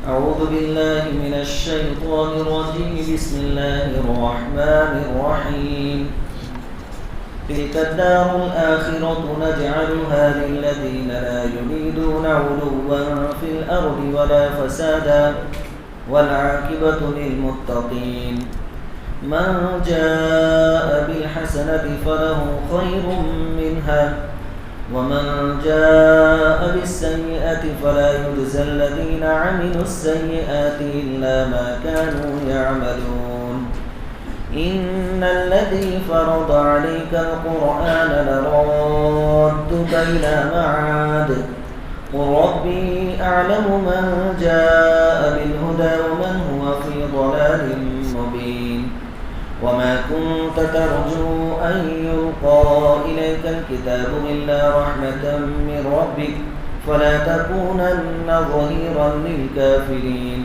أعوذ بالله من الشيطان الرجيم. بسم الله الرحمن الرحيم. تلك الدار الآخرة نجعلها للذين لا يريدون علوا في الأرض ولا فسادا والعاقبة للمتقين. من جاء بالحسنة فله خير منها ومن جاء بالسيئة فلا يجزى الذين عملوا السيئات إلا ما كانوا يعملون. إن الذي فرض عليك القرآن لرادك إلى معاد قل ربي أعلم من جاء بالهدى ومن هو في ضلال مبين. وما كنت ترجو أن يلقى إليك الكتاب إلا رحمة من ربك فلا تكونن ظهيرا للكافرين.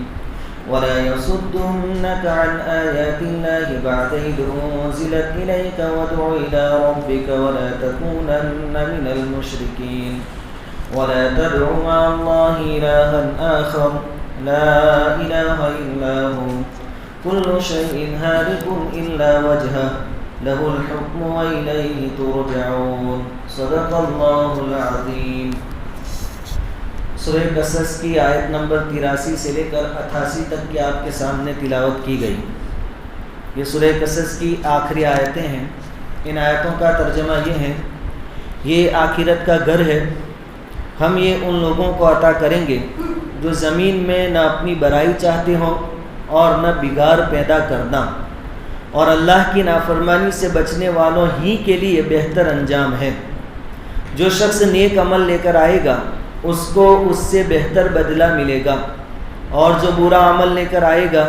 ولا يصدنك عن آيات الله بعد إذ أنزلت إليك وادع إلى ربك ولا تكونن من المشركين. ولا تدع مع الله إلها آخر لا إله إلا هو كل شيء هالك إلا وجهه له الحكم وإليه ترجعون. صدق اللہ العظیم. سورہ قصص کی آیت نمبر 83 سے لے کر 88 تک کی آپ کے سامنے تلاوت کی گئی. یہ سورہ قصص کی آخری آیتیں ہیں. ان آیتوں کا ترجمہ یہ ہے: یہ آخرت کا گھر ہے. ہم یہ ان لوگوں کو عطا کریں گے جو زمین میں نہ اپنی برائی چاہتے ہوں اور نہ بگاڑ پیدا کرنا، اور اللہ کی نافرمانی سے بچنے والوں ہی کے لیے بہتر انجام ہے. جو شخص نیک عمل لے کر آئے گا اس کو اس سے بہتر بدلہ ملے گا، اور جو برا عمل لے کر آئے گا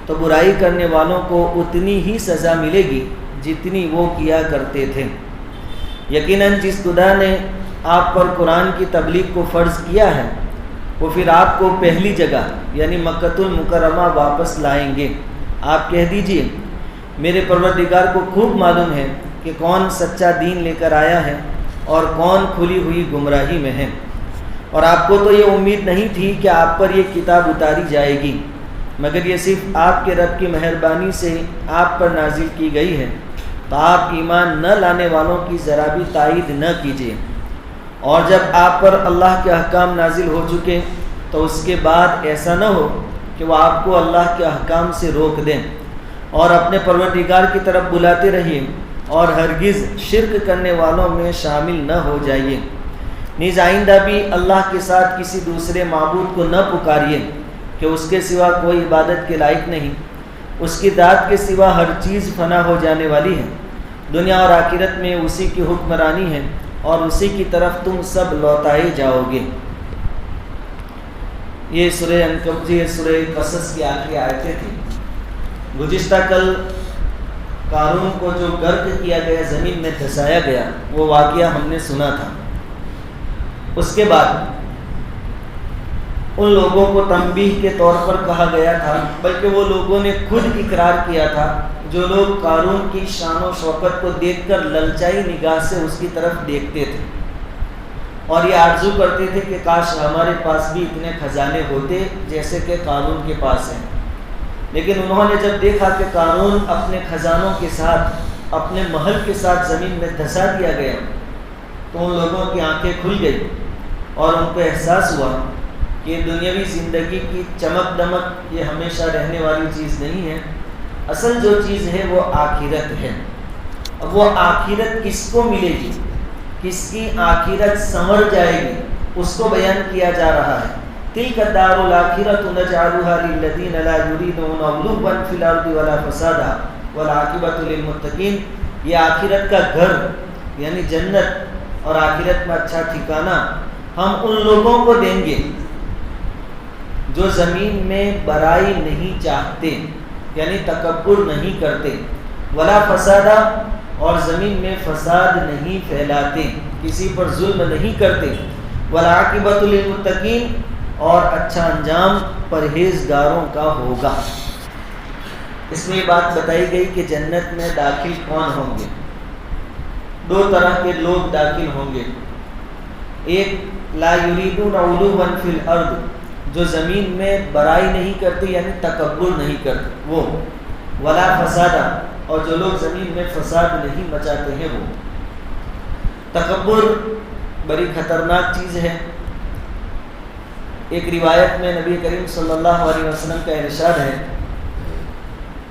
تو برائی کرنے والوں کو اتنی ہی سزا ملے گی جتنی وہ کیا کرتے تھے. یقیناً جس خدا نے آپ پر قرآن کی تبلیغ کو فرض کیا ہے وہ پھر آپ کو پہلی جگہ یعنی مکۃ المکرمہ واپس لائیں گے. آپ کہہ دیجئے میرے پروردگار کو خوب معلوم ہے کہ کون سچا دین لے کر آیا ہے اور کون کھلی ہوئی گمراہی میں ہے، اور آپ کو تو یہ امید نہیں تھی کہ آپ پر یہ کتاب اتاری جائے گی، مگر یہ صرف آپ کے رب کی مہربانی سے آپ پر نازل کی گئی ہے. تو آپ ایمان نہ لانے والوں کی ذرا بھی تائید نہ کیجیے. اور جب آپ پر اللہ کے احکام نازل ہو چکے تو اس کے بعد ایسا نہ ہو کہ وہ آپ کو اللہ کے احکام سے روک دیں، اور اپنے پروردگار کی طرف بلاتے رہیے اور ہرگز شرک کرنے والوں میں شامل نہ ہو جائیے. نیز آئندہ بھی اللہ کے ساتھ کسی دوسرے معبود کو نہ پکاریے کہ اس کے سوا کوئی عبادت کے لائق نہیں. اس کی ذات کے سوا ہر چیز فنا ہو جانے والی ہے. دنیا اور آخرت میں اسی کی حکمرانی ہے اور اسی کی طرف تم سب لوٹائے جاؤ گے. یہ سورہ قصص کی آخری آیتیں تھیں. گزشتہ کل قارون کو جو غرق کیا گیا، زمین میں دھسایا گیا، وہ واقعہ ہم نے سنا تھا. اس کے بعد ان لوگوں کو تنبیہ کے طور پر کہا گیا تھا، بلکہ وہ لوگوں نے خود اقرار کیا تھا جو لوگ قارون کی شان و شوکت کو دیکھ کر للچائی نگاہ سے اس کی طرف دیکھتے تھے اور یہ آرزو کرتے تھے کہ کاش ہمارے پاس بھی اتنے خزانے ہوتے جیسے کہ قارون کے پاس ہیں. لیکن انہوں نے جب دیکھا کہ قارون اپنے خزانوں کے ساتھ، اپنے محل کے ساتھ زمین میں دھسا دیا گیا تو ان لوگوں کی آنکھیں کھل گئی اور ان کو احساس ہوا کہ دنیاوی زندگی کی چمک دمک یہ ہمیشہ رہنے والی چیز نہیں ہے. اصل جو چیز ہے وہ آخرت ہے. اب وہ آخرت کس کو ملے گی، کس کی آخرت سنور جائے گی، اس کو بیان کیا جا رہا ہے. تلک الدار الآخرۃ نجعلها للذین لا یریدون علوا فی الارض ولا فسادا والعاقبۃ للمتقین. یہ آخرت کا گھر یعنی جنت اور آخرت میں اچھا ٹھکانہ ہم ان لوگوں کو دیں گے جو زمین میں برائی نہیں چاہتے یعنی تکبر نہیں کرتے، ولا فسادا اور زمین میں فساد نہیں پھیلاتے، کسی پر ظلم نہیں کرتے، والعاقبۃ للمتقین اور اچھا انجام پرہیزگاروں کا ہوگا. اس میں یہ بات بتائی گئی کہ جنت میں داخل کون ہوں گے. دو طرح کے لوگ داخل ہوں گے. ایک لا یریدون علوا فی الارض، جو زمین میں برائی نہیں کرتے یعنی تکبر نہیں کرتے وہ، ولا فسادا، اور جو لوگ زمین میں فساد نہیں مچاتے ہیں وہ۔ تکبر بڑی خطرناک چیز ہے۔ ایک روایت میں نبی کریم صلی اللہ علیہ وسلم کا ارشاد ہے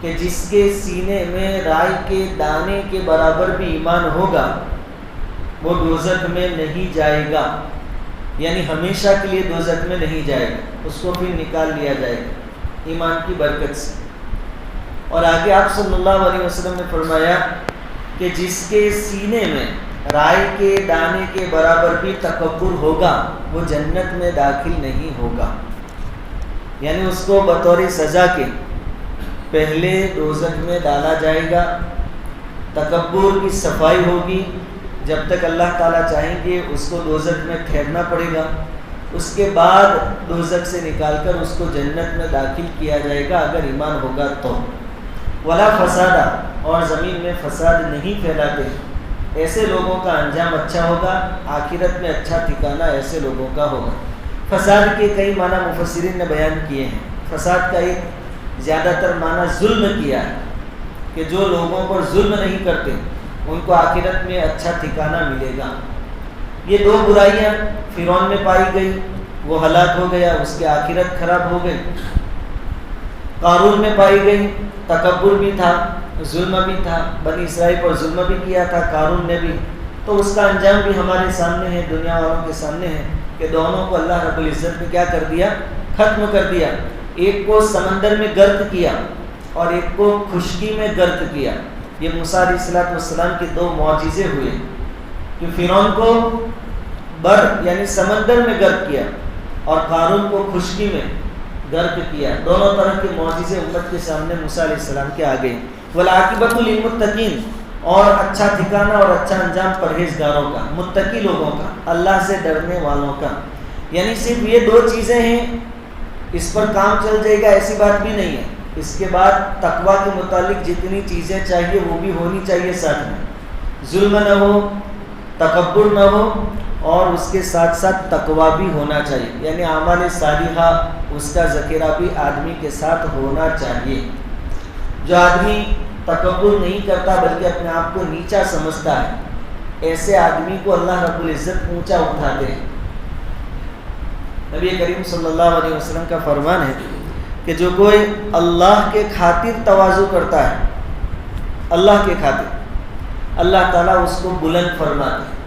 کہ جس کے سینے میں رائی کے دانے کے برابر بھی ایمان ہوگا وہ دوزخ میں نہیں جائے گا، یعنی ہمیشہ کے لیے دوزخ میں نہیں جائے گا، اس کو بھی نکال لیا جائے گا ایمان کی برکت سے۔ اور آگے آپ صلی اللہ علیہ وسلم نے فرمایا کہ جس کے سینے میں رائی کے دانے کے برابر بھی تکبر ہوگا وہ جنت میں داخل نہیں ہوگا، یعنی اس کو بطور سزا کے پہلے دوزخ میں ڈالا جائے گا۔ تکبر کی صفائی ہوگی، جب تک اللہ تعالیٰ چاہیں گے اس کو دوزخ میں ٹھہرنا پڑے گا، اس کے بعد دوزخ سے نکال کر اس کو جنت میں داخل کیا جائے گا اگر ایمان ہوگا تو۔ ولا فسادا، اور زمین میں فساد نہیں پھیلاتے، ایسے لوگوں کا انجام اچھا ہوگا، آخرت میں اچھا ٹھکانہ ایسے لوگوں کا ہوگا۔ فساد کے کئی معنی مفسرین نے بیان کیے ہیں۔ فساد کا ایک زیادہ تر معنی ظلم کیا ہے کہ جو لوگوں پر ظلم نہیں کرتے ان کو آخرت میں اچھا ٹھکانہ ملے گا۔ یہ دو برائیاں فرعون میں پائی گئی، وہ ہلاک ہو گیا، اس کی آخرت خراب ہو گئی۔ قارون میں پائی گئی، تکبر بھی تھا، ظلم بھی تھا، بنی اسرائیل پر ظلم بھی کیا تھا قارون نے بھی، تو اس کا انجام بھی ہمارے سامنے ہے، دنیا والوں کے سامنے ہے کہ دونوں کو اللہ رب العزت نے کیا کر دیا؟ ختم کر دیا۔ ایک کو سمندر میں غرق کیا اور ایک کو خشکی میں غرق کیا۔ یہ موسیٰ علیہ السلام کے دو معجزے ہوئے کہ فرعون کو بر یعنی سمندر میں غرق کیا اور قارون کو خشکی میں غرق کیا۔ دونوں طرح کے معجزے امت کے سامنے موسیٰ علیہ السلام کے آگے۔ والعاقبۃ للمتقین، اور اچھا ٹھکانہ اور اچھا انجام پرہیزگاروں کا، متقی لوگوں کا، اللہ سے ڈرنے والوں کا۔ یعنی صرف یہ دو چیزیں ہیں، اس پر کام چل جائے گا ایسی بات بھی نہیں ہے۔ اس کے بعد تقویٰ کے متعلق جتنی چیزیں چاہیے وہ بھی ہونی چاہیے ساتھ میں، ظلم نہ ہو، تکبر نہ ہو، اور اس کے ساتھ ساتھ تقویٰ بھی ہونا چاہیے، یعنی اعمال صالحہ اس کا ذخیرہ بھی آدمی کے ساتھ ہونا چاہیے۔ جو آدمی تکبر نہیں کرتا بلکہ اپنے آپ کو نیچا سمجھتا ہے، ایسے آدمی کو اللہ رب العزت اونچا اٹھاتے ہیں۔ نبی کریم صلی اللہ علیہ وسلم کا فرمان ہے کہ جو کوئی اللہ کے خاطر تواضع کرتا ہے، اللہ کے خاطر، اللہ تعالیٰ اس کو بلند فرماتے ہیں۔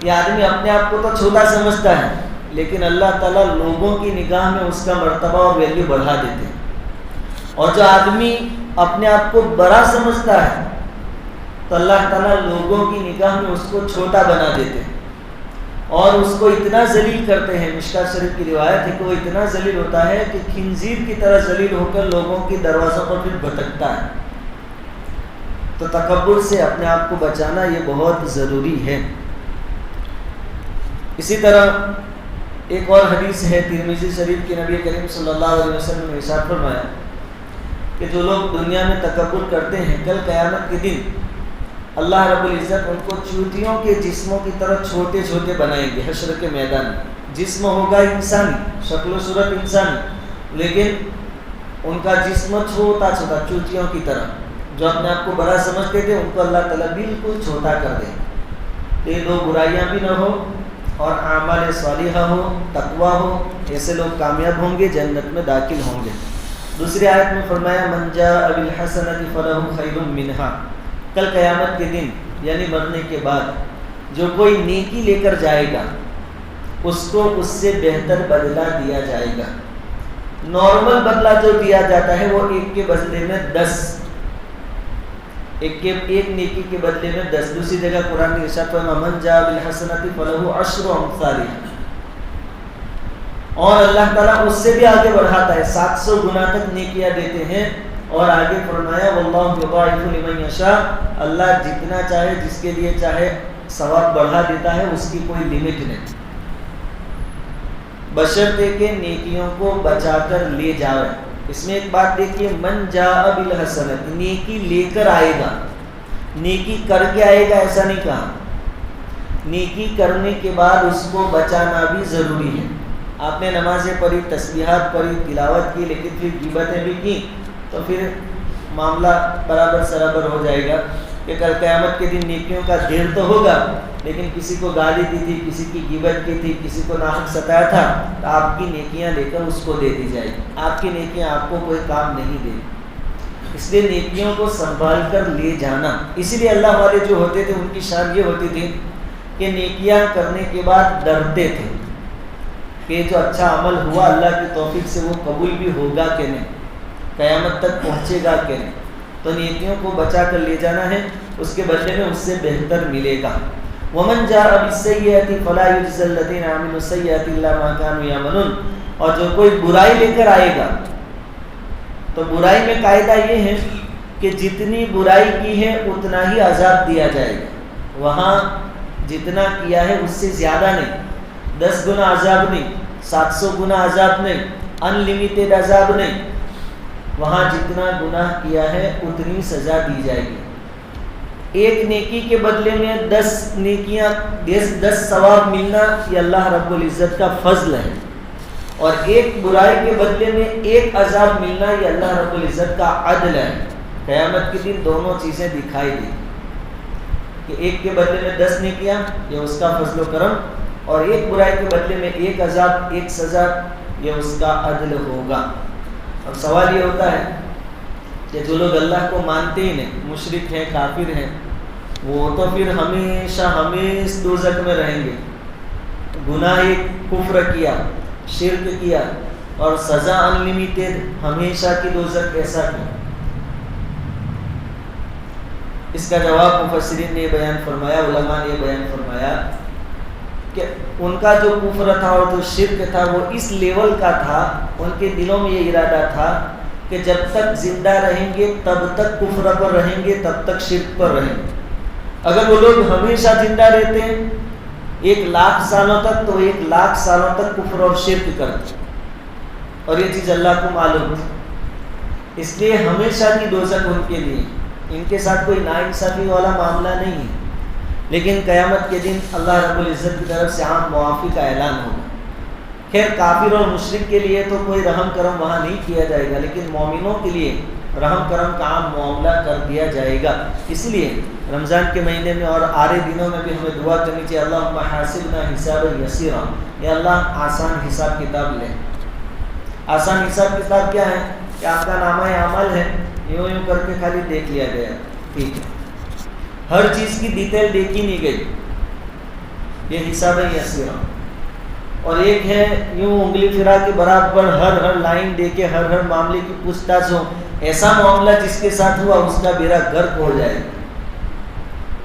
یہ آدمی اپنے آپ کو تو چھوٹا سمجھتا ہے لیکن اللہ تعالیٰ لوگوں کی نگاہ میں اس کا مرتبہ اور ویلیو بڑھا دیتے ہیں، اور جو آدمی اپنے آپ کو بڑا سمجھتا ہے تو اللہ تعالیٰ لوگوں کی نگاہ میں اس کو چھوٹا بنا دیتے ہیں اور اس کو اتنا ذلیل کرتے ہیں۔ مشکوٰۃ شریف کی روایت ہے کہ وہ اتنا ذلیل ہوتا ہے کہ خنزیر کی طرح ذلیل ہو کر لوگوں کے دروازوں پر پھر بھٹکتا ہے۔ تو تکبر سے اپنے آپ کو بچانا یہ بہت ضروری ہے۔ اسی طرح ایک اور حدیث ہے ترمذی شریف کی، نبی کریم صلی اللہ علیہ وسلم نے ارشاد فرمایا کہ جو لوگ دنیا میں تکبر کرتے ہیں کل قیامت کے دن اللہ رب العزت ان کو چیونٹیوں کے جسموں کی طرح چھوٹے چھوٹے بنائیں گے۔ حشر کے میدان میں جسم ہوگا انسانی، شکل و صورت انسانی، لیکن ان کا جسم چھوٹا چھوٹا چیونٹیوں کی طرح۔ جو اپنے آپ کو بڑا سمجھتے تھے ان کو اللہ تعالیٰ بالکل چھوٹا کر دے۔ یہ دو برائیاں بھی نہ ہو اور اعمال صالحہ ہو، تقویٰ ہو، ایسے لوگ کامیاب ہوں گے، جنت میں داخل ہوں گے۔ دوسری آیت میں فرمایا من جاء بالحسنۃ فلہ خیر منہا، کل قیامت کے دن یعنی مرنے کے بعد جو کوئی نیکی لے کر جائے گا اس کو اس سے بہتر بدلہ دیا جائے گا۔ نارمل بدلہ جو دیا جاتا ہے وہ ایک کے بدلے میں 10، ایک نیکی کے بدلے میں 10۔ دوسری جگہ قرآن نے ارشاد فرمایا من جاء بالحسنۃ فلہ عشر امثالها، اور اللہ تعالیٰ اس سے بھی آگے بڑھاتا ہے، 700 گنا تک نیکیاں دیتے ہیں۔ اور آگے فرمایا واللہ یضاعف لمن یشاء، اللہ جتنا چاہے جس کے لیے چاہے ثواب بڑھا دیتا ہے، اس کی کوئی لمٹ نہیں، بشرطے کہ نیکیوں کو بچا کر لے جائے۔ اس میں ایک بات دیکھیے، من جاء بالحسنۃ، نیکی لے کر آئے گا، نیکی کر کے آئے گا ایسا نہیں کہا۔ نیکی کرنے کے بعد اس کو بچانا بھی ضروری ہے۔ آپ نے نمازیں پڑھی، تسبیحات پڑھی، تلاوت کی، لیکن پھر غیبتیں بھی کی، تو پھر معاملہ برابر سرابر ہو جائے گا کہ کل قیامت کے دن نیکیوں کا ڈھیر تو ہوگا، لیکن کسی کو گالی دی تھی، کسی کی غیبت کی تھی، کسی کو ناحق ستایا تھا، تو آپ کی نیکیاں لے کر اس کو دے دی جائے گی، آپ کی نیکیاں آپ کو کوئی کام نہیں دے گی۔ اس لیے نیکیوں کو سنبھال کر لے جانا، اسی لیے اللہ والے جو ہوتے تھے ان کی شان یہ ہوتی تھی کہ نیکیاں کرنے کے بعد ڈرتے تھے کہ جو اچھا عمل ہوا اللہ کی توفیق سے وہ قبول بھی ہوگا کہ نہیں، قیامت تک پہنچے گا کہ نہیں، تو نیکیوں کو بچا کر لے جانا ہے، اس کے بدلے میں اس سے بہتر ملے گا۔ وَمَنْ جَاءَ بِالسَّيِّئَةِ فَلَا يُجْزَى الَّذِينَ عَمِلُوا السَّيِّئَاتِ إِلَّا مَا كَانُوا يَعْمَلُونَ، اور جو کوئی برائی لے کر آئے گا تو برائی میں قاعدہ یہ ہے کہ جتنی برائی کی ہے اتنا ہی عذاب دیا جائے گا، وہاں جتنا کیا ہے اس سے زیادہ نہیں، 10 گنا عذاب نہیں، 700 گنا عذاب نہیں، ان لمیٹڈ عذاب نہیں، وہاں جتنا گناہ کیا ہے اتنی سزا دی جائے گی۔ ایک نیکی کے بدلے میں 10 نیکیاں، 10 ثواب ملنا یہ اللہ رب العزت کا فضل ہے، اور ایک برائی کے بدلے میں 1 عذاب ملنا یہ اللہ رب العزت کا عدل ہے۔ قیامت کے دن دونوں چیزیں دکھائی دی کہ ایک کے بدلے میں 10 نیکیاں یہ اس کا فضل و کرم، اور ایک برائی کے بدلے میں 1 عذاب، 1 سزا یہ اس کا عدل ہوگا۔ اب سوال یہ ہوتا ہے کہ جو لوگ اللہ کو مانتے ہی نہیں، مشرک ہیں، کافر ہیں، وہ تو پھر ہمیشہ ہمیشہ دوزخ میں رہیں گے، گناہ کفر کیا، شرک کیا اور سزا انلمیٹڈ، ہمیشہ کی دوزخ، ایسا کیوں؟ اس کا جواب مفسرین نے بیان فرمایا، علماء نے بیان فرمایا کہ ان کا جو کفر تھا اور جو شرک تھا وہ اس لیول کا تھا، ان کے دلوں میں یہ ارادہ تھا کہ جب تک زندہ رہیں گے تب تک کفر پر رہیں گے، تب تک شرک پر رہیں گے۔ اگر وہ لوگ ہمیشہ زندہ رہتے ہیں 1,00,000 سالوں تک، تو 1,00,000 سالوں تک کفر اور شرک کرتے، اور یہ چیز اللہ کو معلوم تھی، اس لیے ہمیشہ کی دوزخ ان کے لیے، ان کے ساتھ کوئی ناانصافی والا معاملہ نہیں ہے۔ لیکن قیامت کے دن اللہ رب العزت کی طرف سے عام معافی کا اعلان ہوگا۔ خیر کافر اور مشرک کے لیے تو کوئی رحم کرم وہاں نہیں کیا جائے گا، لیکن مومنوں کے لیے رحم کرم کا عام معاملہ کر دیا جائے گا۔ اس لیے رمضان کے مہینے میں اور آرے دنوں میں بھی ہمیں دعا کرنی چاہیے، اللہم حاسبنا حسابا یسیرا، یا اللہ آسان حساب کتاب لے۔ آسان حساب کتاب کیا ہے کہ آپ کا نامہ اعمال ہے، یوں کر کے خالی دیکھ لیا گیا، ٹھیک ہے، ہر چیز کی ڈیٹیل دیکھی نہیں گئی، یہ حساب یسیرا۔ اور ایک ہے یوں انگلی پھرا کے برابر ہر لائن دے کے ہر معاملے کی پوچھ تاچھ ہو، ایسا معاملہ جس کے ساتھ ہوا اس کا بیڑا غرق ہو جائے۔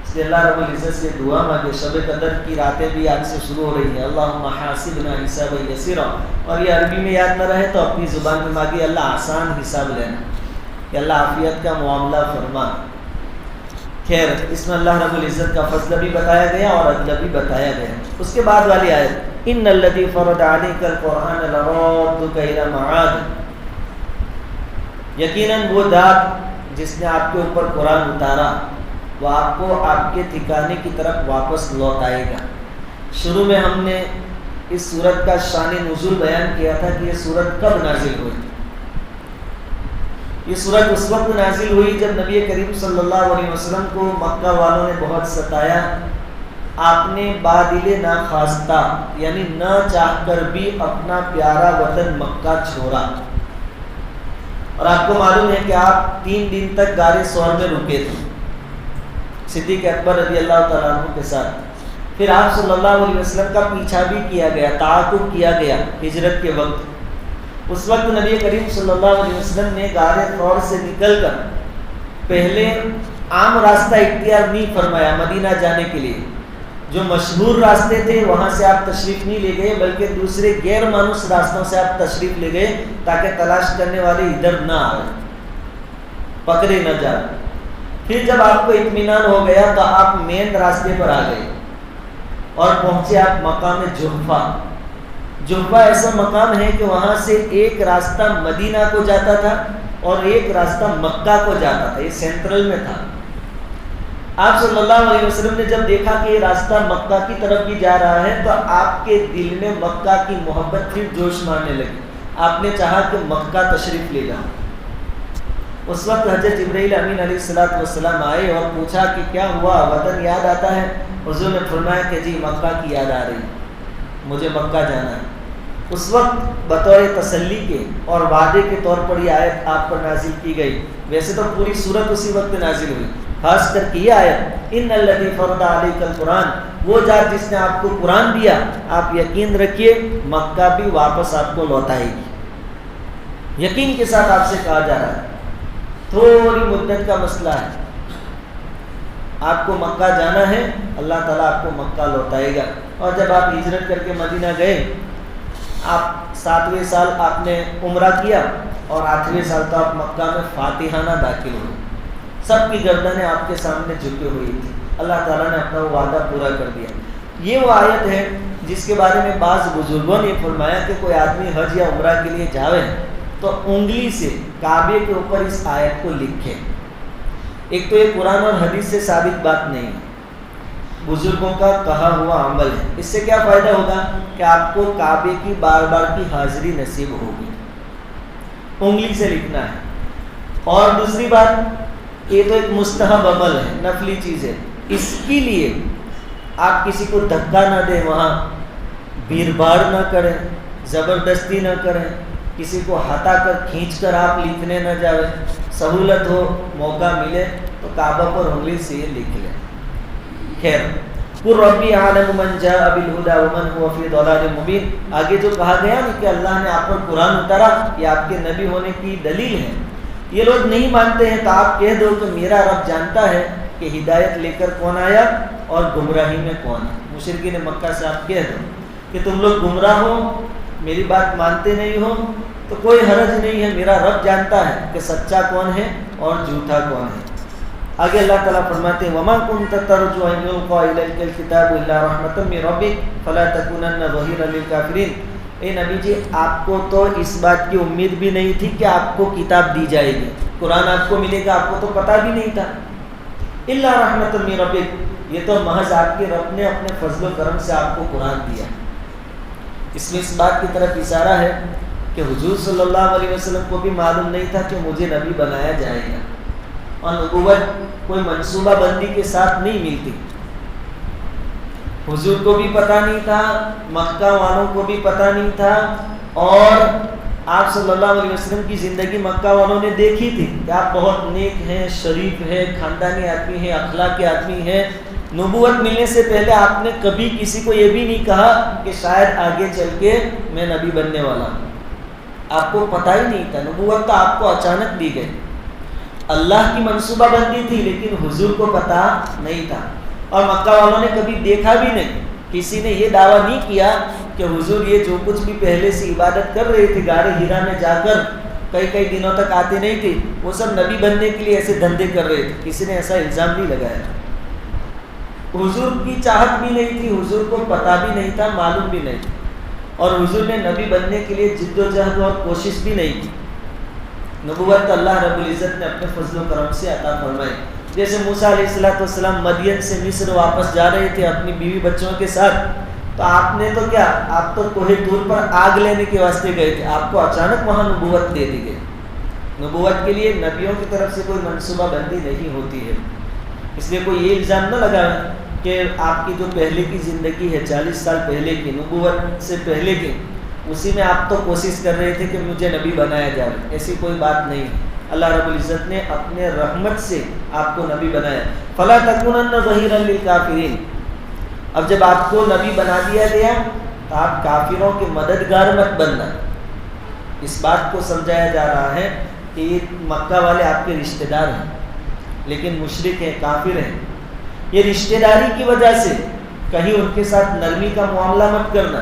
اس لیے اللہ رب العزت سے دعا مانگے، شب قدر کی راتیں بھی آج سے شروع ہو رہی ہیں، اللہم حاسبنا حسابا یسیرا، اور یہ عربی میں یاد نہ رہے تو اپنی زبان میں مانگے اللہ آسان حساب لینا، کہ اللہ عافیت کا معاملہ فرما۔ خیر اس میں اللہ رب العزت کا فضل بھی بتایا گیا اور عدل بھی بتایا گیا۔ اس کے بعد والی آیت، ان الذی فرض علیک القرآن لرادک الی معاد، یقیناً وہ ذات جس نے آپ کے اوپر قرآن اتارا وہ آپ کو آپ کے ٹھکانے کی طرف واپس لوٹائے گا۔ شروع میں ہم نے اس سورت کا شان نزول بیان کیا تھا کہ یہ سورت کب نازل ہوئی۔ یہ سورت اس وقت نازل ہوئی جب نبی کریم صلی اللہ علیہ وسلم کو مکہ والوں نے بہت ستایا، آپ نے بادل ناخواستہ یعنی نہ چاہ کر بھی اپنا پیارا وطن مکہ چھوڑا، اور آپ کو معلوم ہے کہ آپ 3 دن تک غار ثور میں رکے تھے صدیق اکبر رضی اللہ تعالیٰ عنہ کے ساتھ۔ پھر آپ صلی اللہ علیہ وسلم کا پیچھا بھی کیا گیا، تعاقب کیا گیا ہجرت کے وقت۔ اس وقت نبی کریم صلی اللہ علیہ وسلم نے غار ثور سے نکل کر پہلے عام راستہ اختیار نہیں فرمایا مدینہ جانے کے لیے، جو مشہور راستے تھے وہاں سے آپ تشریف نہیں لے گئے، بلکہ دوسرے غیر مانوس راستوں سے آپ تشریف لے گئے تاکہ تلاش کرنے والے ادھر نہ آئے، پکڑے نہ جائے۔ پھر جب آپ کو اطمینان ہو گیا تو آپ مین راستے پر آ گئے اور پہنچے آپ مقام جحفہ۔ جحفہ ایسا مقام ہے کہ وہاں سے ایک راستہ مدینہ کو جاتا تھا اور ایک راستہ مکہ کو جاتا تھا، یہ سینٹرل میں تھا۔ آپ صلی اللہ علیہ وسلم نے جب دیکھا کہ یہ راستہ مکہ کی طرف بھی جا رہا ہے تو آپ کے دل میں مکہ کی محبت پھر جوش مارنے لگی. آپ نے چاہا کہ مکہ تشریف لے جاؤ. اس وقت حضرت جبرائیل امین علیہ الصلوۃ والسلام آئے اور پوچھا کہ کیا ہوا, وطن یاد آتا ہے؟ حضور نے فرمایا کہ جی مکہ کی یاد آ رہی, مجھے مکہ جانا ہے. اس وقت بطور تسلی کے اور وعدے کے طور پر یہ آیت آپ پر نازل کی گئی. ویسے تو پوری صورت اسی وقت نازل ہوئی, خاص کر کے یہ آیت ان الذی فرض علیک القرآن, وہ ذات جس نے آپ کو قرآن دیا, آپ یقین رکھیے مکہ بھی واپس آپ کو لوٹائے گی. یقین کے ساتھ آپ سے کہا جا رہا ہے, تھوڑی مدت کا مسئلہ ہے, آپ کو مکہ جانا ہے, اللہ تعالیٰ آپ کو مکہ لوٹائے گا. اور جب آپ ہجرت کر کے مدینہ گئے, آپ 7ویں سال آپ نے عمرہ کیا اور 8ویں سال تو آپ مکہ میں فاتحانہ داخل ہوئے. سب کی گردنیں آپ کے سامنے جھکی ہوئی تھی. اللہ تعالیٰ نے اپنا وہ وعدہ پورا کر دیا. یہ وہ آیت ہے جس کے بارے میں بعض بزرگوں نے فرمایا کہ کوئی آدمی حج یا عمرہ کے لیے جاوے تو انگلی سے کعبے کے اوپر اس آیت کو لکھے. ایک تو یہ قرآن اور حدیث سے ثابت بات نہیں ہے, بزرگوں کا کہا ہوا عمل ہے. اس سے کیا فائدہ ہوگا کہ آپ کو کعبے کی بار بار کی حاضری نصیب ہوگی. انگلی سے لکھنا ہے. اور دوسری بات, یہ تو ایک مستحب عمل ہے, نفلی چیز ہے. اس کے لیے آپ کسی کو دھکا نہ دیں, وہاں بھیڑ بھاڑ نہ کریں, زبردستی نہ کریں, کسی کو ہٹا کر کھینچ کر آپ لکھنے نہ جاویں. سہولت ہو, موقع ملے تو کعبہ پر انگلی سے یہ لکھ لیں. خیر, قُلْ رَبِّي أَعْلَمُ مَنْ جَاءَ بِالْهُدَىٰ وَمَنْ هُوَ فِي ضَلَالٍ مُّبِينٍ. آگے جو کہا گیا نا کہ اللہ نے آپ پر قرآن اتارا, یہ آپ کے نبی ہونے کی دلیل ہے. یہ لوگ نہیں مانتے ہیں تو آپ کہہ دو کہ میرا رب جانتا ہے کہ ہدایت لے کر کون آیا اور گمراہی میں کون ہے. مشرکین مکہ سے آپ کہہ دو کہ تم لوگ گمراہ ہو, میری بات مانتے نہیں ہو, تو کوئی حرج نہیں ہے, میرا رب جانتا ہے کہ سچا کون ہے اور جھوٹا کون ہے. آگے اللہ تعالیٰ فرماتے ہیں وَمَا كُنْتَ تَرْجُو أَن يُلْقَىٰ إِلَيْكَ الْكِتَابُ إِلَّا رَحْمَةً مِّن رَّبِّكَ فَلَا تَكُونَنَّ ظَهِيرًا لِّلْكَافِرِينَ. اے نبی جی, آپ کو تو اس بات کی امید بھی نہیں تھی کہ آپ کو کتاب دی جائے گی, قرآن آپ کو ملے گا, آپ کو تو پتہ بھی نہیں تھا. إِلَّا رَحْمَةً مِّن رَّبِّكَ, یہ تو محض آپ کے رب نے اپنے فضل و کرم سے آپ کو قرآن دیا. اس میں اس بات کی طرف اشارہ ہے کہ حضور صلی اللہ علیہ وسلم کو بھی معلوم نہیں تھا کہ مجھے نبی بنایا جائے گا, اور نبوت کوئی منصوبہ بندی کے ساتھ نہیں ملتی. حضور کو بھی پتہ نہیں تھا, مکہ والوں کو بھی پتہ نہیں تھا, اور آپ صلی اللہ علیہ وسلم کی زندگی مکہ والوں نے دیکھی تھی کہ آپ بہت نیک ہیں, شریف ہیں, خاندانی آدمی ہیں, اخلاقی آدمی ہیں. نبوت ملنے سے پہلے آپ نے کبھی کسی کو یہ بھی نہیں کہا کہ شاید آگے چل کے میں نبی بننے والا ہوں. آپ کو پتہ ہی نہیں تھا. نبوت تو آپ کو اچانک دی گئی. اللہ کی منصوبہ بندی تھی لیکن حضور کو پتہ نہیں تھا, اور مکہ والوں نے کبھی دیکھا بھی نہیں. کسی نے یہ دعویٰ نہیں کیا کہ حضور یہ جو کچھ بھی پہلے سے عبادت کر رہے تھے, غار ہرا میں جا کر کئی دنوں تک آتے نہیں تھے, وہ سب نبی بننے کے لیے ایسے دھندے کر رہے تھے. کسی نے ایسا الزام نہیں لگایا. حضور کی چاہت بھی نہیں تھی, حضور کو پتہ بھی نہیں تھا, معلوم بھی نہیں تھا, اور حضور نے نبی بننے کے لیے جد و جہد اور کوشش بھی نہیں کی. نبوت تو اللہ رب العزت نے اپنے فضل و کرم سے عطا فرمائی. جیسے موسیٰ علیہ السلام مدین سے مصر واپس جا رہے تھے اپنی بیوی بچوں کے ساتھ, تو آپ نے تو کیا, آپ تو کوہ طور پر آگ لینے کے واسطے گئے تھے, آپ کو اچانک وہاں نبوت دے دی گئی. نبوت کے لیے نبیوں کی طرف سے کوئی منصوبہ بندی نہیں ہوتی ہے. اس لیے کوئی یہ الزام نہ لگائے کہ آپ کی جو پہلے کی زندگی ہے 40 سال پہلے کی, نبوت سے پہلے کی, اسی میں آپ تو کوشش کر رہے تھے کہ مجھے نبی بنایا جائے. ایسی کوئی بات نہیں. اللہ رب العزت نے اپنے رحمت سے آپ کو نبی بنایا. فَلَا تَكُونَنَّ ظَهِيرًا لِّلْكَافِرِينَ. اب جب آپ کو نبی بنا دیا گیا تو آپ کافروں کے مددگار مت بننا. اس بات کو سمجھایا جا رہا ہے کہ یہ مکہ والے آپ کے رشتہ دار ہیں لیکن مشرک ہیں, کافر ہیں. یہ رشتہ داری کی وجہ سے کہیں ان کے ساتھ نرمی کا معاملہ مت کرنا,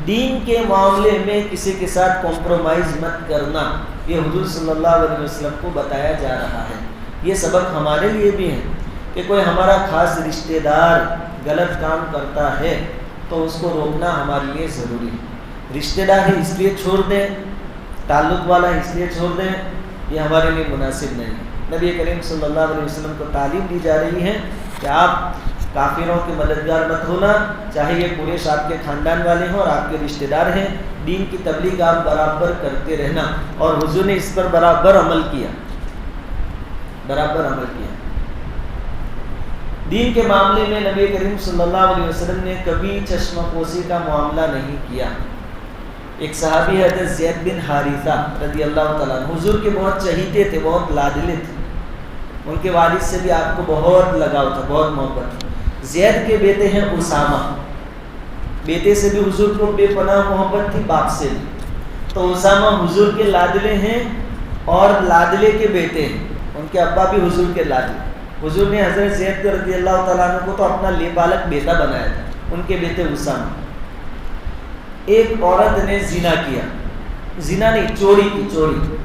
دین کے معاملے میں کسی کے ساتھ کمپرومائز مت کرنا. یہ حضور صلی اللہ علیہ وسلم کو بتایا جا رہا ہے. یہ سبق ہمارے لیے بھی ہے کہ کوئی ہمارا خاص رشتہ دار غلط کام کرتا ہے تو اس کو روکنا ہمارے لیے ضروری ہے. رشتہ دار ہی اس لیے چھوڑ دیں, تعلق والا اس لیے چھوڑ دیں, یہ ہمارے لیے مناسب نہیں. نبی کریم صلی اللہ علیہ وسلم کو تعلیم دی جا رہی ہے کہ آپ کافروں کے مددگار مت ہونا، چاہے یہ قریش آپ کے خاندان والے ہوں اور آپ کے رشتہ دار ہیں، دین کی تبلیغ آپ برابر کرتے رہنا. اور حضور نے اس پر برابر عمل کیا. دین کے معاملے میں نبی کریم صلی اللہ علیہ وسلم نے کبھی چشمہ پوشی کا معاملہ نہیں کیا. ایک صحابی حضرت زید بن حارثہ رضی اللہ تعالیٰ عنہ حضور کے بہت چہیتے تھے، بہت لادلے تھے. ان کے والد سے بھی آپ کو بہت لگاؤ تھا، بہت محبت. زید کے بیٹے ہیں اسامہ، بیٹے سے بھی حضور کو بے پناہ محبت تھی، باپ سے بھی. تو اسامہ حضور کے لادلے ہیں اور لادلے کے بیٹے ہیں. ان کے ابا بھی حضور کے لادلے. حضور نے حضرت زید رضی اللہ تعالیٰ عنہ کو تو اپنا لے بالک بیٹا بنایا تھا. ان کے بیٹے اسامہ. ایک عورت نے زنا کیا، زنا نہیں چوری کی، چوری.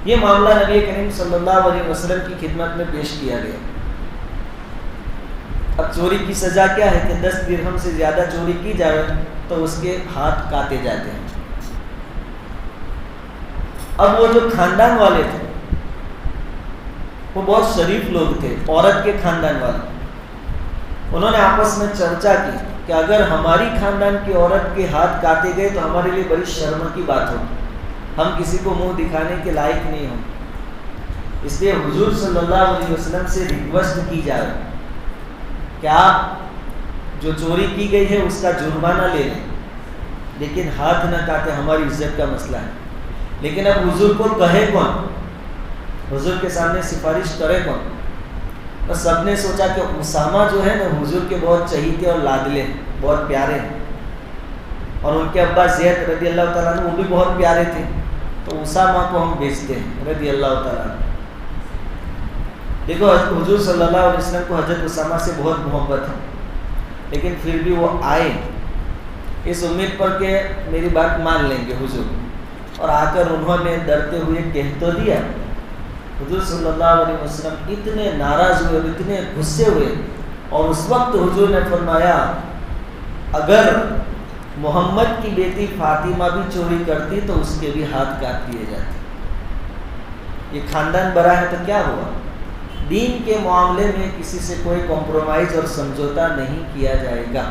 یہ معاملہ نبی کریم صلی اللہ علیہ وسلم کی خدمت میں پیش کیا گیا. اب چوری کی سزا کیا ہے کہ 10 درہم سے زیادہ چوری کی جائے تو اس کے ہاتھ کاٹے جاتے ہیں. اب وہ جو خاندان والے تھے وہ بہت شریف لوگ تھے، عورت کے خاندان والے. انہوں نے آپس میں چرچا کی کہ اگر ہماری خاندان کی عورت کے ہاتھ کاٹے گئے تو ہمارے لیے بڑی شرم کی بات ہوگی، ہم کسی کو منہ دکھانے کے لائق نہیں ہوں. اس لیے حضور صلی اللہ علیہ وسلم سے ریکویسٹ کی جائے کہ آپ جو چوری کی گئی ہے اس کا جرمانہ لے لیں، لیکن ہاتھ نہ کاٹے، ہماری عزت کا مسئلہ ہے. لیکن اب حضور کو کہے کون، حضور کے سامنے سفارش کرے کون؟ تو سب نے سوچا کہ اسامہ جو ہے نا حضور کے بہت چہیتے اور لادلے ہیں، بہت پیارے ہیں، اور ان کے ابا زید رضی اللہ تعالیٰ عنہ وہ بھی بہت پیارے تھے، تو اسامہ کو ہم بھیجتے ہیں رضی اللہ تعالیٰ عنہ. دیکھو حضور صلی اللہ علیہ وسلم کو حضرت اسامہ سے بہت محبت ہے، لیکن پھر بھی وہ آئے اس امید پر کہ میری بات مان لیں گے حضور. اور آ کر انہوں نے ڈرتے ہوئے کہہ تو دیا. حضور صلی اللہ علیہ وسلم اتنے ناراض ہوئے، اتنے غصے ہوئے، اور اس وقت حضور نے فرمایا اگر محمد کی بیٹی فاطمہ بھی چوری کرتی تو اس کے بھی ہاتھ کاٹ دیے جاتے. یہ خاندان بڑا ہے تو کیا ہوا؟ دین کے معاملے میں کسی سے کوئی کمپرومائز اور سمجھوتا نہیں کیا جائے گا.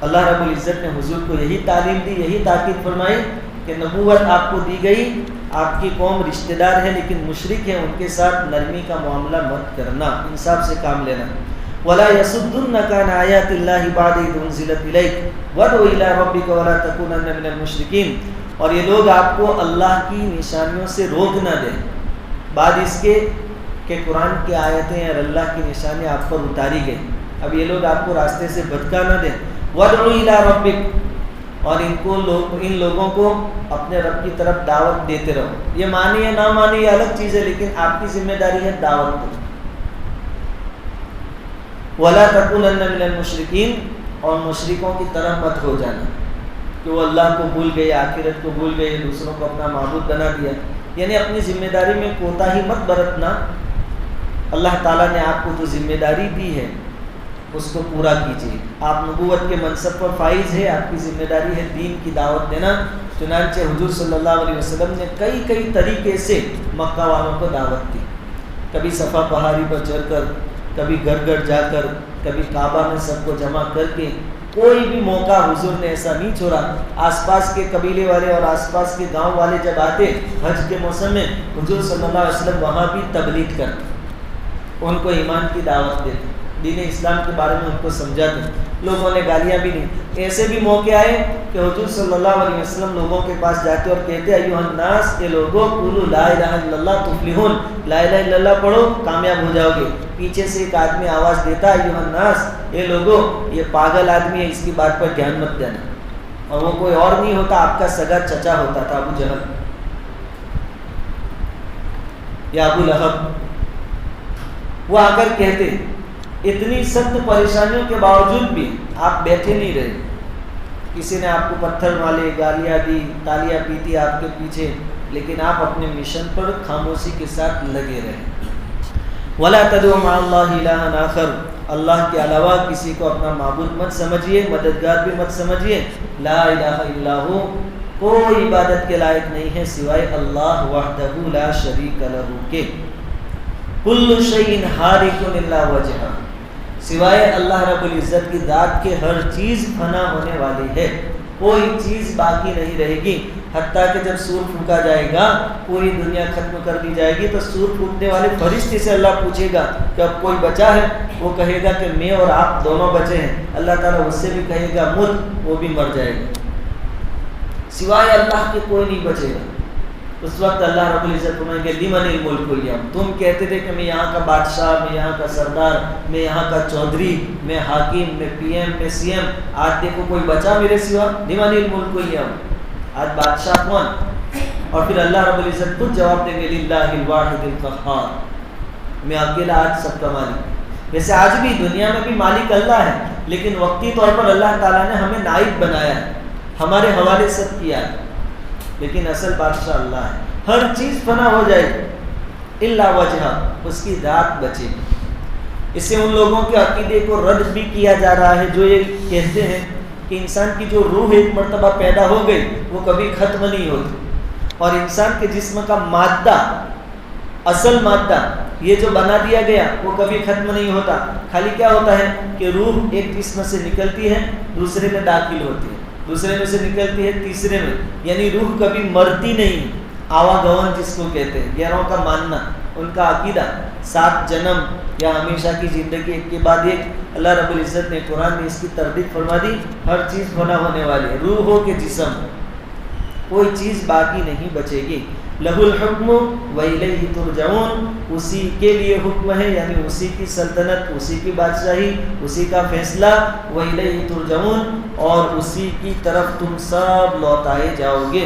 اللہ رب العزت نے حضور کو یہی تعلیم دی، یہی تاکید فرمائی کہ نبوت آپ کو دی گئی، آپ کی قوم رشتہ دار ہے لیکن مشرک ہے، ان کے ساتھ نرمی کا معاملہ مت کرنا، انصاف سے کام لینا. وَلَا يَصُدُّنَّكَ عَنْ آيَاتِ اللَّهِ بَعْدَ إِذْ أُنزِلَتْ إِلَيْكَ وَادْعُ إِلَىٰ رَبِّكَ وَلَا تَكُونَنَّ مِنَ الْمُشْرِكِينَ. اور یہ لوگ آپ کو اللہ کی نشانیوں سے روک نہ دیں بعد اس کے کہ قرآن کی آیتیں اور اللہ کی نشانیاں آپ پر اتاری گئی. اب یہ لوگ آپ کو راستے سے بھٹکا نہ دیں. وَادْعُ إِلَىٰ رَبِّكَ. اور ان لوگوں کو اپنے رب کی طرف دعوت دیتے رہو. یہ مانی یا نہ مانی یہ الگ چیز ہے، لیکن آپ کی ذمہ داری ہے دعوت دو. وَلَا تَكُونَنَّ مِنَ الْمُشْرِكِينَ. اور مشرکوں کی طرح مت ہو جانا کہ وہ اللہ کو بھول گئے، آخرت کو بھول گئے، دوسروں کو اپنا معبود بنا دیا. یعنی اپنی ذمہ داری میں کوتاہی مت برتنا. اللہ تعالیٰ نے آپ کو جو ذمہ داری دی ہے اس کو پورا کیجیے. آپ نبوت کے منصب پر فائز ہے، آپ کی ذمہ داری ہے دین کی دعوت دینا. چنانچہ حضور صلی اللہ علیہ وسلم نے کئی طریقے سے مکہ والوں کو دعوت دی. کبھی صفا پہاڑی پر چڑھ کر، کبھی گھر گھر جا کر، کبھی کعبہ میں سب کو جمع کر کے. کوئی بھی موقع حضور نے ایسا نہیں چھوڑا. آس پاس کے قبیلے والے اور آس پاس کے گاؤں والے جب آتے حج کے موسم میں، حضور صلی اللہ علیہ وسلم وہاں بھی تبلیغ کرتے، ان کو ایمان کی دعوت دیتے، دین اسلام کے بارے میں ان کو سمجھاتے. لوگوں نے گالیاں بھی نہیں. ایسے بھی موقع آئے کہ حضور صلی اللہ علیہ وسلم لوگوں کے پاس جاتے اور کہتے ایھا الناس، اے لوگوں قولوا لا الہ الا اللہ تفلحون. لا الہ الا اللہ پڑھو کامیاب ہو جاؤ گے. پیچھے سے ایک آدمی آواز دیتا ایھا الناس، اے لوگوں یہ پاگل آدمی ہے، اس کی بات پر دھیان مت دینا. اور وہ کوئی اور نہیں ہوتا، آپ کا سگا چچا ہوتا تھا، ابو جہل یا ابو لہب. وہ آ کر کہتے اتنی سخت پریشانیوں کے باوجود بھی آپ بیٹھے نہیں رہے. کسی نے آپ کو پتھر مارے، گالیاں دی، تالیاں پیٹی آپ کے پیچھے، لیکن آپ اپنے مشن پر خاموشی کے ساتھ لگے رہے. وَلَا تَدْعُوا مَعَ اللَّهِ إِلَٰهًا آخَرَ. اللہ کے علاوہ کسی کو اپنا معبود مت سمجھیے، مددگار بھی مت سمجھیے. لا الہ الا ہو، کوئی عبادت کے لائق نہیں ہے سوائے اللہ وحدہ لا شریک لہ کے. کل شیء ہالک الا وجہہ، سوائے اللہ رب العزت کی ذات کے ہر چیز فنا ہونے والی ہے، کوئی چیز باقی نہیں رہے گی. حتیٰ کہ جب سور پھونکا جائے گا، پوری دنیا ختم کر دی جائے گی، تو سور پھونکنے والے فرشتے سے اللہ پوچھے گا کہ اب کوئی بچا ہے؟ وہ کہے گا کہ میں اور آپ دونوں بچے ہیں. اللہ تعالیٰ اس سے بھی کہے گا مت، وہ بھی مر جائے گا. سوائے اللہ کے کوئی نہیں بچے گا. اس وقت اللہ رب العزت فرمائیں گے لمن الملک اليوم. تم کہتے تھے کہ میں یہاں کا بادشاہ، میں یہاں کا سردار، میں یہاں کا چودھری، میں حاکم، میں پی ایم، میں سی ایم. آج دیکھو کوئی بچا میرے سوا؟ لمن الملک اليوم. آج بادشاہ کون؟ اور پھر اللہ رب العزت خود جواب دیں گے للہ الواحد القہار، میں اکیلا آج سب کا مالک. ویسے آج بھی دنیا میں بھی مالک اللہ ہے، لیکن وقتی طور پر اللہ تعالیٰ نے ہمیں نائب بنایا ہے، ہمارے حوالے سب کیا ہے، لیکن اصل بادشاہ اللہ ہے. ہر چیز فنا ہو جائے گی الا وجہ، اس کی ذات بچے گی. اس سے ان لوگوں کے عقیدے کو رد بھی کیا جا رہا ہے جو یہ کہتے ہیں کہ انسان کی جو روح ایک مرتبہ پیدا ہو گئی وہ کبھی ختم نہیں ہوتی، اور انسان کے جسم کا مادہ، اصل مادہ یہ جو بنا دیا گیا وہ کبھی ختم نہیں ہوتا. خالی کیا ہوتا ہے کہ روح ایک جسم سے نکلتی ہے، دوسرے میں داخل ہوتی ہے، دوسرے میں سے نکلتی ہے تیسرے میں، یعنی روح کبھی مرتی نہیں. آواگون جس کو کہتے ہیں، غیروں کا ماننا، ان کا عقیدہ 7 جنم یا ہمیشہ کی زندگی ایک کے بعد ایک. اللہ رب العزت نے قرآن میں اس کی تردید فرما دی. ہر چیز فنا ہونے والی ہے، روح ہو کہ جسم، کوئی چیز باقی نہیں بچے گی. لہ الحکم وإلیہ ترجعون، اسی کے لیے حکم ہے، یعنی اسی کی سلطنت، اسی کی بادشاہی، اسی کا فیصلہ. وإلیہ ترجعون، اور اسی کی طرف تم سب لوٹائے جاؤ گے.